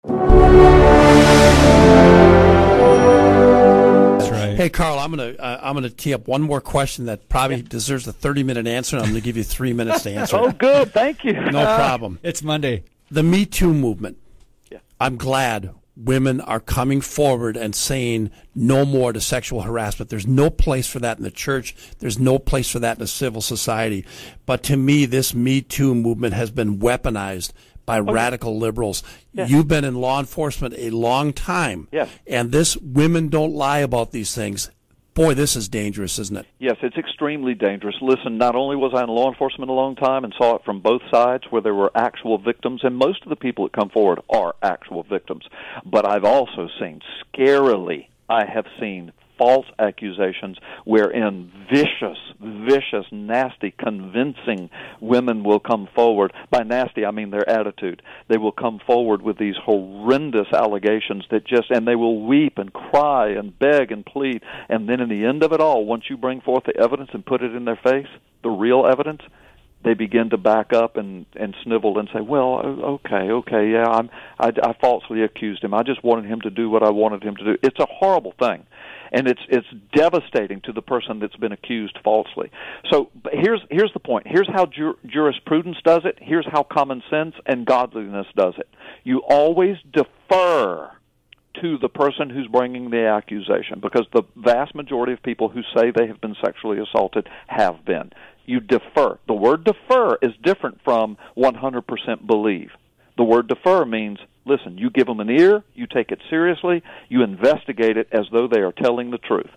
That's right. Hey, Carl, I'm gonna tee up one more question that probably deserves a 30-minute answer, and I'm gonna give you 3 minutes to answer. Oh, good. Thank you. No problem. It's Monday. The Me Too movement. Yeah. I'm glad women are coming forward and saying no more to sexual harassment. There's no place for that in the church. There's no place for that in a civil society. But to me, this Me Too movement has been weaponized by radical liberals. Yes. You've been in law enforcement a long time. Yes. And this women don't lie about these things. Boy, this is dangerous, isn't it? Yes, it's extremely dangerous. Listen, not only was I in law enforcement a long time and saw it from both sides where there were actual victims, and most of the people that come forward are actual victims, but I've also seen, scarily, I have seen false accusations wherein vicious, nasty, convincing women will come forward. By nasty, I mean their attitude. They will come forward with these horrendous allegations and they will weep and cry and beg and plead, and then in the end of it all, once you bring forth the evidence and put it in their face, the real evidence, they begin to back up and snivel and say, well, okay, yeah, I falsely accused him. I just wanted him to do what I wanted him to do. It's a horrible thing. And it's devastating to the person that's been accused falsely. So here's the point. Here's how jurisprudence does it. Here's how common sense and godliness does it. You always defer to the person who's bringing the accusation, because the vast majority of people who say they have been sexually assaulted have been. You defer. The word defer is different from 100% believe. The word defer means, listen, you give them an ear, you take it seriously, you investigate it as though they are telling the truth.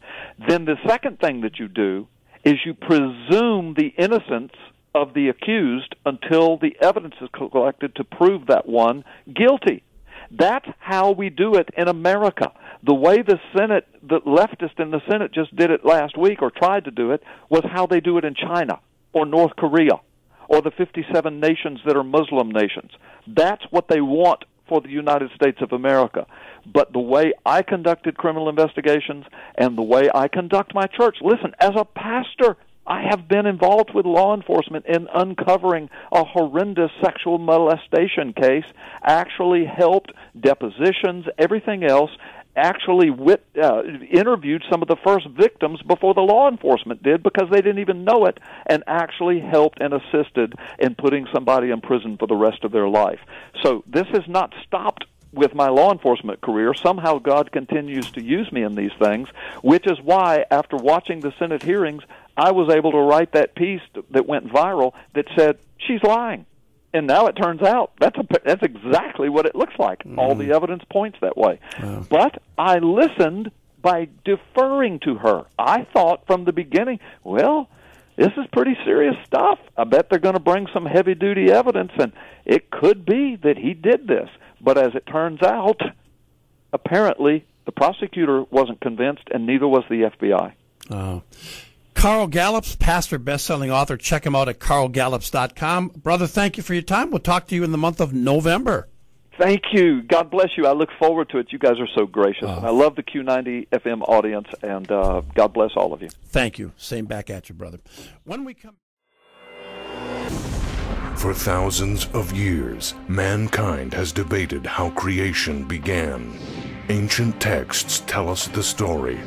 Then the second thing that you do is you presume the innocence of the accused until the evidence is collected to prove that one guilty. That's how we do it in America. The way the leftists in the Senate just did it last week, or tried to do it, was how they do it in China or North Korea or the 57 nations that are Muslim nations. That's what they want for the United States of America. But the way I conducted criminal investigations and the way I conduct my church, listen, as a pastor, I have been involved with law enforcement in uncovering a horrendous sexual molestation case, actually helped depositions, everything else, actually interviewed some of the first victims before the law enforcement did, because they didn't even know it, and actually helped and assisted in putting somebody in prison for the rest of their life. So this has not stopped with my law enforcement career. Somehow God continues to use me in these things, which is why, after watching the Senate hearings, I was able to write that piece that went viral that said, she's lying. And now it turns out that's exactly what it looks like. All the evidence points that way. But I listened by deferring to her. I thought from the beginning, well, this is pretty serious stuff. I bet they're going to bring some heavy-duty evidence, and it could be that he did this. But as it turns out, apparently the prosecutor wasn't convinced, and neither was the FBI. Carl Gallups, pastor, best-selling author. Check him out at carlgallups.com. Brother, thank you for your time. We'll talk to you in the month of November. Thank you. God bless you. I look forward to it. You guys are so gracious. And I love the Q90 FM audience, and God bless all of you. Thank you. Same back at you, brother. When we come... For thousands of years, mankind has debated how creation began. Ancient texts tell us the story.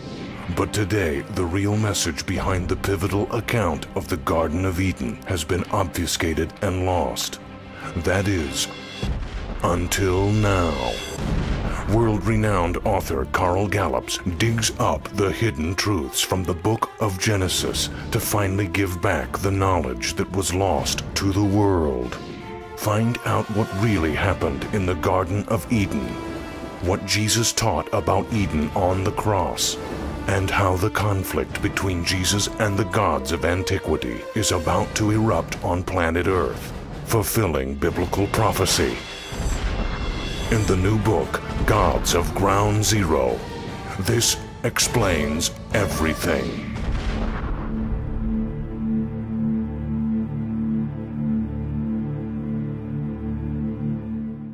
But today, the real message behind the pivotal account of the Garden of Eden has been obfuscated and lost. That is, until now. World-renowned author Carl Gallups digs up the hidden truths from the book of Genesis to finally give back the knowledge that was lost to the world. Find out what really happened in the Garden of Eden, what Jesus taught about Eden on the cross, and how the conflict between Jesus and the gods of antiquity is about to erupt on planet Earth, fulfilling biblical prophecy. In the new book, Gods of Ground Zero, this explains everything.